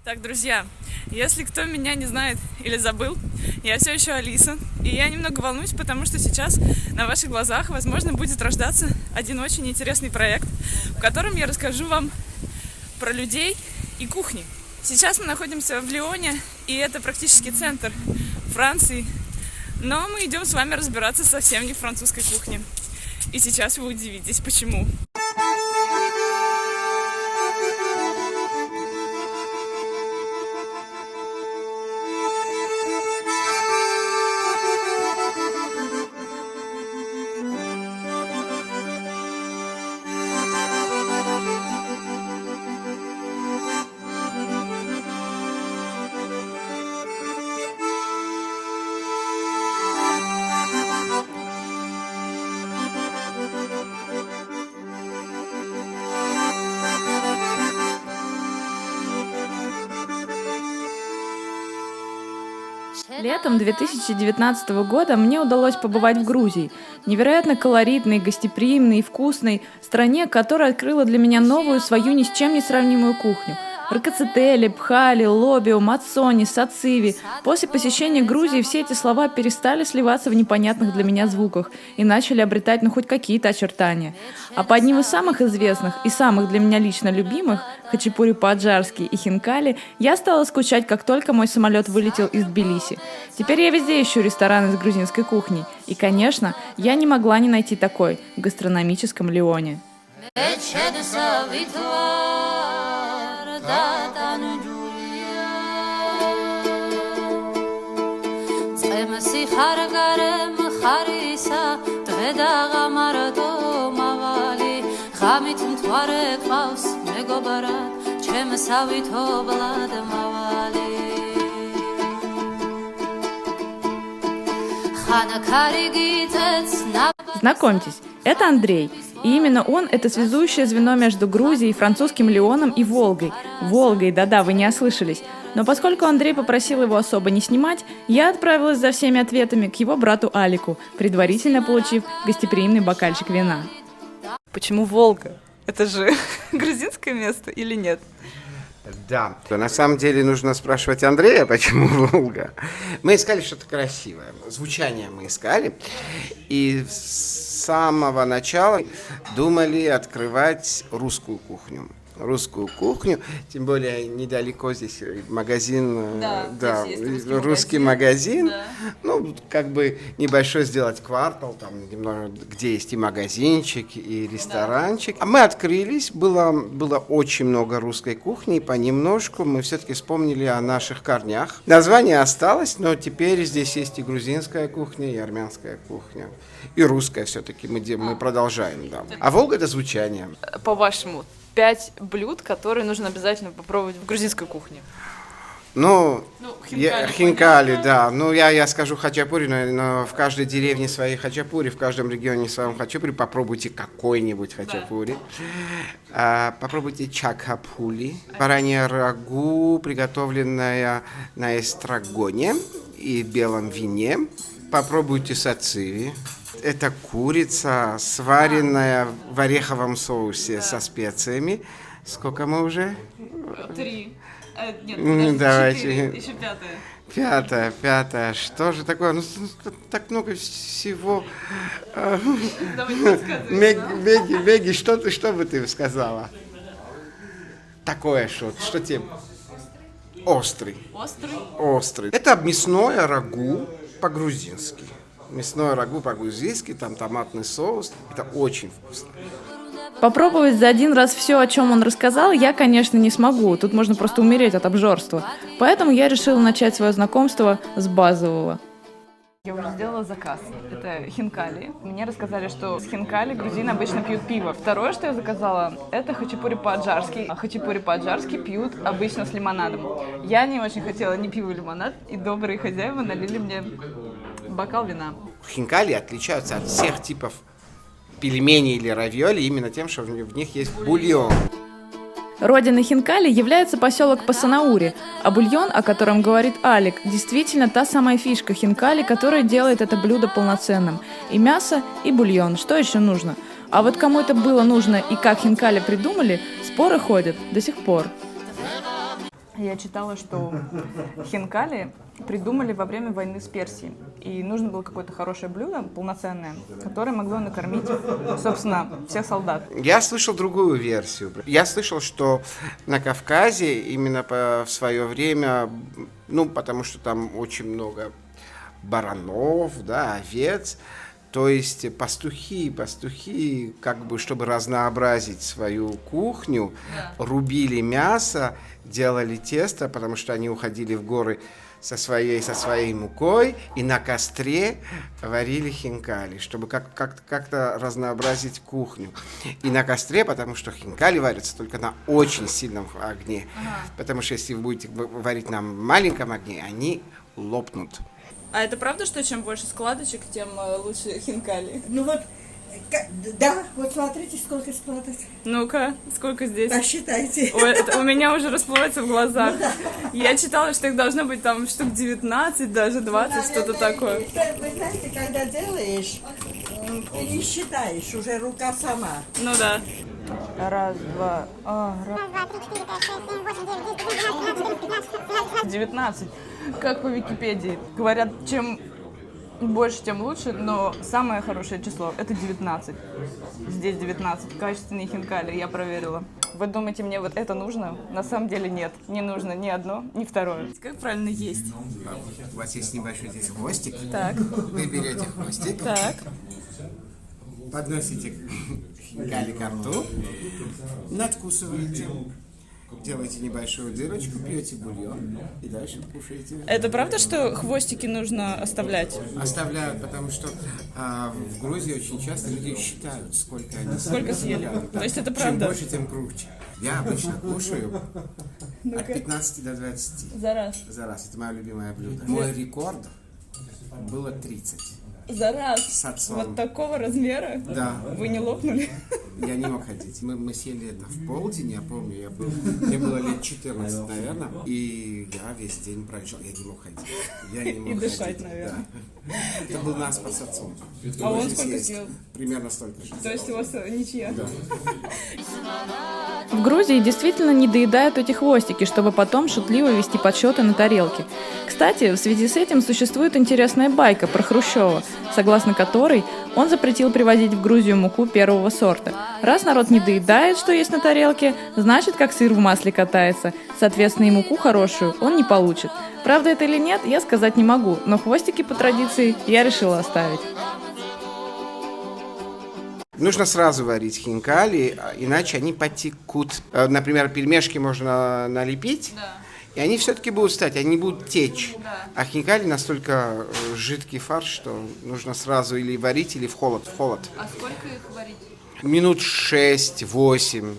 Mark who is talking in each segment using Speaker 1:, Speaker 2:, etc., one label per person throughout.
Speaker 1: Так, друзья, если кто меня не знает или забыл, я все еще Алиса, и я немного волнуюсь, потому что сейчас на ваших глазах, возможно, будет рождаться один очень интересный проект, в котором я расскажу вам про людей и кухни. Сейчас мы находимся в Лионе, и это практически центр Франции, но мы идем с вами разбираться совсем не в французской кухне. И сейчас вы удивитесь, почему.
Speaker 2: Летом 2019 года мне удалось побывать в Грузии, невероятно колоритной, гостеприимной и вкусной стране, которая открыла для меня новую, свою ни с чем не сравнимую кухню. Ракацители, пхали, лобио, мацони, сациви. После посещения Грузии все эти слова перестали сливаться в непонятных для меня звуках и начали обретать хоть какие-то очертания. А по одним из самых известных и самых для меня лично любимых, хачапури по-аджарски и хинкали, я стала скучать, как только мой самолет вылетел из Тбилиси. Теперь я везде ищу рестораны с грузинской кухней. И, конечно, я не могла не найти такой в гастрономическом Лионе. Знакомьтесь, это Андрей. И именно он – это связующее звено между Грузией, французским Лионом и Волгой. Волгой, да-да, вы не ослышались. Но поскольку Андрей попросил его особо не снимать, я отправилась за всеми ответами к его брату Алику, предварительно получив гостеприимный бокальчик вина.
Speaker 1: Почему Волга? Это же грузинское место или нет?
Speaker 3: Да, на самом деле нужно спрашивать Андрея, почему Волга. Мы искали что-то красивое, звучание мы искали, и с самого начала думали открывать русскую кухню. Тем более недалеко здесь магазин, русский магазин, да. Ну, как бы небольшой сделать квартал, там немного, где есть и магазинчик, и ресторанчик. Да. А мы открылись, было очень много русской кухни, и понемножку мы все-таки вспомнили о наших корнях. Название осталось, но теперь здесь есть и грузинская кухня, и армянская кухня, и русская все-таки мы продолжаем, да. А Волга — это звучание.
Speaker 1: По-вашему, 5 блюд, которые нужно обязательно попробовать в грузинской кухне?
Speaker 3: Хинкали, да. Ну, я скажу хачапури, но в каждой деревне свои хачапури, в каждом регионе своем хачапури. Попробуйте какой-нибудь хачапури. Да. Попробуйте чакапули. Баранье рагу, приготовленное на эстрагоне и белом вине. Попробуйте сациви. Это курица, сваренная в ореховом соусе со специями. Сколько мы уже?
Speaker 1: 3. Нет, давайте. 4, еще 5.
Speaker 3: Пятая. Что же такое? Ну, так много всего. Меги, что бы ты сказала? Такое что тебе? Острый. Это мясное рагу по-грузински. Мясное рагу по-грузински, там томатный соус. Это очень вкусно.
Speaker 2: Попробовать за один раз все, о чем он рассказал, я, конечно, не смогу. Тут можно просто умереть от обжорства. Поэтому я решила начать свое знакомство с базового. Я уже сделала заказ. Это хинкали. Мне рассказали, что с хинкали грузины обычно пьют пиво. Второе, что я заказала, это хачапури по-аджарски. Хачапури по-аджарски пьют обычно с лимонадом. Я не очень хотела ни пиво, ни лимонад, и добрые хозяева налили мне бокал вина.
Speaker 3: Хинкали отличаются от всех типов пельменей или равиоли именно тем, что в них есть бульон.
Speaker 2: Родиной хинкали является поселок Пасанаури, а бульон, о котором говорит Алик, действительно та самая фишка хинкали, которая делает это блюдо полноценным. И мясо, и бульон. Что еще нужно? А вот кому это было нужно и как хинкали придумали, споры ходят до сих пор. Я читала, что хинкали придумали во время войны с Персией. И нужно было какое-то хорошее блюдо, полноценное, которое могло накормить, собственно, всех солдат.
Speaker 3: Я слышал другую версию. Я слышал, что на Кавказе именно в свое время, ну, потому что там очень много баранов, да, овец, то есть пастухи, как бы, чтобы разнообразить свою кухню, рубили мясо, делали тесто, потому что они уходили в горы со своей мукой и на костре варили хинкали, чтобы как-то разнообразить кухню. И на костре, потому что хинкали варятся только на очень сильном огне, потому что если вы будете варить на маленьком огне, они лопнут.
Speaker 1: А это правда, что чем больше складочек, тем лучше хинкали?
Speaker 4: Ну вот, да, вот смотрите, сколько складок.
Speaker 1: Ну-ка, сколько здесь?
Speaker 4: Посчитайте.
Speaker 1: Ой, у меня уже расплывается в глазах. Я читала, что их должно быть там штук 19, даже 20, что-то такое.
Speaker 4: Вы знаете, когда делаешь, ты не считаешь, уже рука сама.
Speaker 1: Ну да.
Speaker 2: Раз, два, раз. 19. Как по Википедии. Говорят, чем больше, тем лучше, но самое хорошее число – это 19. Здесь 19. Качественные хинкали, я проверила. Вы думаете, мне вот это нужно? На самом деле нет. Не нужно ни одно, ни второе.
Speaker 1: Как правильно есть?
Speaker 3: У вас есть небольшой здесь хвостик.
Speaker 1: Так.
Speaker 3: Вы берете хвостик,
Speaker 1: Так.
Speaker 3: подносите хинкали ко рту, надкусываете, делаете небольшую дырочку, пьете бульон и дальше кушаете.
Speaker 1: Это правда, что хвостики нужно оставлять?
Speaker 3: Оставляют, потому что в Грузии очень часто люди считают, сколько они
Speaker 1: съели.
Speaker 3: Да.
Speaker 1: То есть это
Speaker 3: Чем
Speaker 1: правда?
Speaker 3: больше, тем круче. Я обычно кушаю от 15 до 20
Speaker 1: За раз.
Speaker 3: за раз. Это мое любимое блюдо. Мой рекорд было 30.
Speaker 1: За раз?
Speaker 3: С отцом.
Speaker 1: Вот такого размера?
Speaker 3: Да.
Speaker 1: Вы не лопнули?
Speaker 3: Я не мог ходить. Мы съели это в полдень, я помню, мне было лет 14, наверное, и я весь день пролежал, я не мог ходить. Я не мог
Speaker 1: И
Speaker 3: ходить.
Speaker 1: дышать, наверное.
Speaker 3: Да. Это был наспор с отцом.
Speaker 1: А он
Speaker 3: Можно
Speaker 1: сколько
Speaker 3: съесть.
Speaker 1: съел?
Speaker 3: Примерно столько же.
Speaker 1: То есть у вас ничья?
Speaker 3: Да.
Speaker 2: В Грузии действительно не доедают эти хвостики, чтобы потом шутливо вести подсчеты на тарелке. Кстати, в связи с этим существует интересная байка про Хрущева, согласно которой он запретил привозить в Грузию муку первого сорта. Раз народ не доедает, что есть на тарелке, значит, как сыр в масле катается. Соответственно, и муку хорошую он не получит. Правда это или нет, я сказать не могу, но хвостики по традиции я решила оставить.
Speaker 3: Нужно сразу варить хинкали, иначе они потекут. Например, пельмешки можно налепить, и они все-таки будут стать, они будут течь. А хинкали настолько жидкий фарш, что нужно сразу или варить, или в холод.
Speaker 1: А сколько их варить?
Speaker 3: Минут 6-8.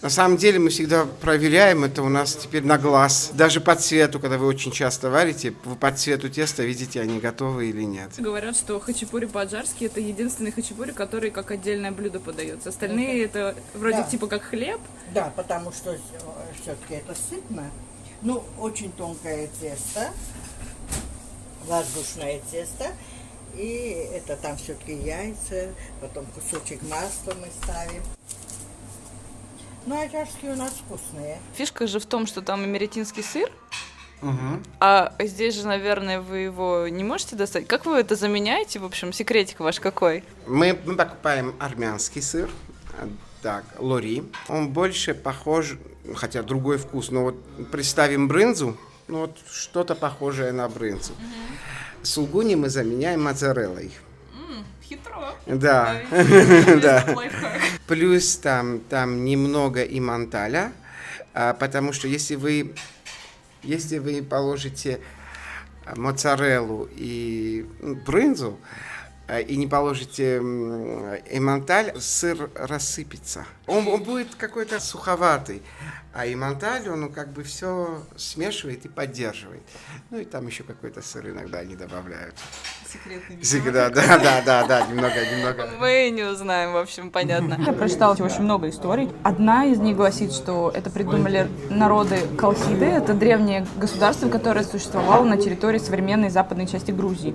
Speaker 3: На самом деле мы всегда проверяем, это у нас теперь на глаз. Даже по цвету, когда вы очень часто варите, вы по цвету теста видите, они готовы или нет.
Speaker 1: Говорят, что хачапури по-аджарски это единственный хачапури, который как отдельное блюдо подается. Остальные это вроде
Speaker 4: Да.
Speaker 1: типа как хлеб.
Speaker 4: Да, потому что все-таки это сытно. Ну, очень тонкое тесто, воздушное тесто. И это там все-таки яйца, потом кусочек масла мы ставим. Ну, аджарские у нас вкусные.
Speaker 2: Фишка же в том, что там эмеретинский сыр, а здесь же, наверное, вы его не можете достать. Как вы это заменяете, в общем, секретик ваш какой?
Speaker 3: Мы покупаем армянский сыр, так, лори. Он больше похож, хотя другой вкус, но вот представим брынзу, ну вот что-то похожее на брынзу. Сулгуни мы заменяем моцареллой.
Speaker 1: Хитро.
Speaker 3: Да, да.
Speaker 1: Лайфхак.
Speaker 3: Плюс там немного иманталя, потому что если вы положите моцареллу и брынзу, и не положите эманталь, сыр рассыпется. Он будет какой-то суховатый, а эманталь, он как бы все смешивает и поддерживает. Ну и там еще какой-то сыр иногда они добавляют.
Speaker 1: Секретный.
Speaker 3: Всегда, да, немного.
Speaker 2: Мы не узнаем, в общем, понятно. Я прочитала очень много историй. Одна из них гласит, что это придумали народы Колхиды. Это древнее государство, которое существовало на территории современной западной части Грузии.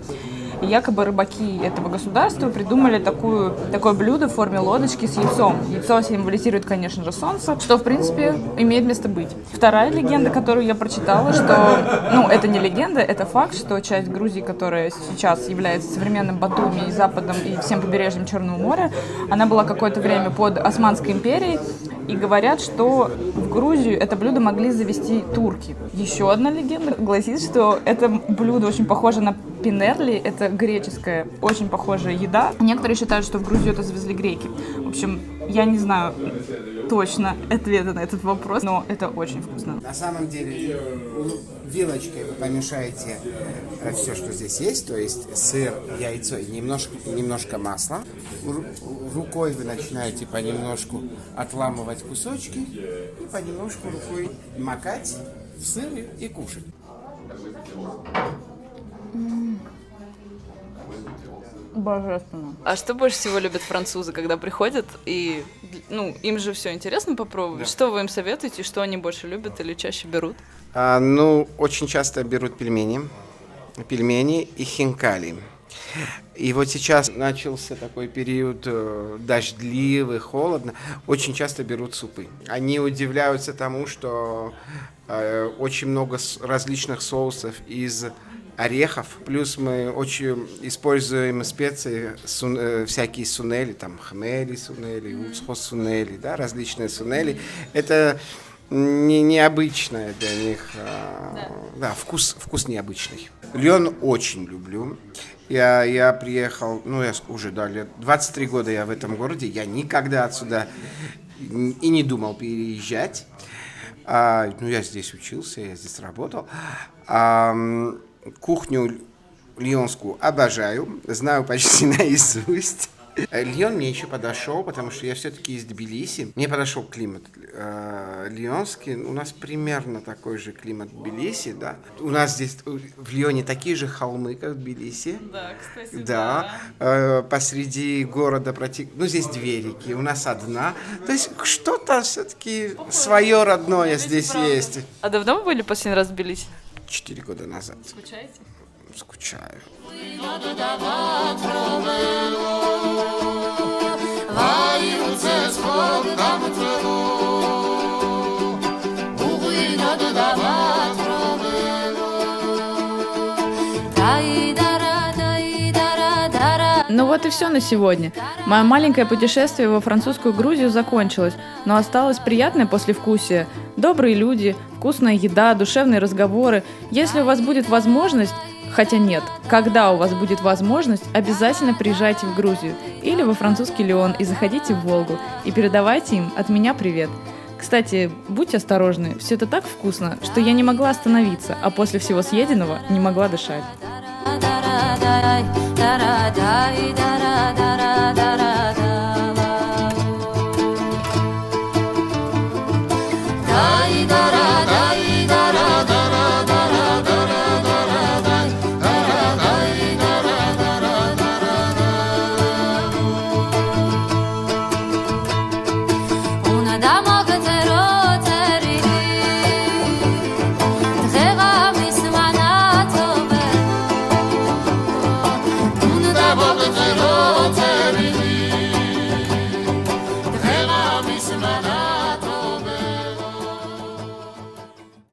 Speaker 2: И якобы рыбаки этого государства придумали такое блюдо в форме лодочки с яйцом. Яйцо символизирует, конечно же, солнце, что, в принципе, имеет место быть. Вторая легенда, которую я прочитала, что, это не легенда, это факт, что часть Грузии, которая сейчас является современным Батуми и Западом и всем побережьем Черного моря, она была какое-то время под Османской империей, и говорят, что в Грузию это блюдо могли завести турки. Еще одна легенда гласит, что это блюдо очень похоже на пинерли, это греческая, очень похожая еда. Некоторые считают, что в Грузию это завезли греки. В общем, я не знаю точно ответа на этот вопрос, но это очень вкусно.
Speaker 3: На самом деле, вилочкой вы помешаете все, что здесь есть, то есть сыр, яйцо и немножко масла. Рукой вы начинаете понемножку отламывать кусочки и понемножку рукой макать в сыр и кушать.
Speaker 2: Божественно.
Speaker 1: А что больше всего любят французы, когда приходят, и, им же все интересно попробовать? Да. Что вы им советуете, что они больше любят или чаще берут?
Speaker 3: Очень часто берут пельмени и хинкали. И вот сейчас начался такой период дождливый, холодно. Очень часто берут супы. Они удивляются тому, что очень много различных соусов из орехов. Плюс мы очень используем специи, всякие сунели, там хмели сунели, ускос сунели, да, различные сунели. Это необычное для них, вкус необычный. Льон очень люблю. Я приехал, я уже лет 23 года я в этом городе, я никогда отсюда и не думал переезжать. Я здесь учился, я здесь работал. Кухню лионскую обожаю, знаю почти наизусть. Лион мне еще подошел, потому что я все-таки из Тбилиси. Мне подошел климат лионский. У нас примерно такой же климат в Тбилиси, да. У нас здесь в Лионе такие же холмы, как в Тбилиси.
Speaker 1: Да, кстати,
Speaker 3: да. Посреди города здесь две реки, у нас одна. То есть что-то все-таки свое родное здесь есть.
Speaker 1: А давно вы были последний раз в Тбилиси?
Speaker 3: 4 года назад.
Speaker 1: Скучаете?
Speaker 3: Скучаю.
Speaker 2: Ну вот и все на сегодня. Мое маленькое путешествие во французскую Грузию закончилось, но осталось приятное послевкусие. Добрые люди, вкусная еда, душевные разговоры. Если у вас будет возможность, хотя нет, когда у вас будет возможность, обязательно приезжайте в Грузию или во французский Лион и заходите в Волгу и передавайте им от меня привет. Кстати, будьте осторожны, все это так вкусно, что я не могла остановиться, а после всего съеденного не могла дышать.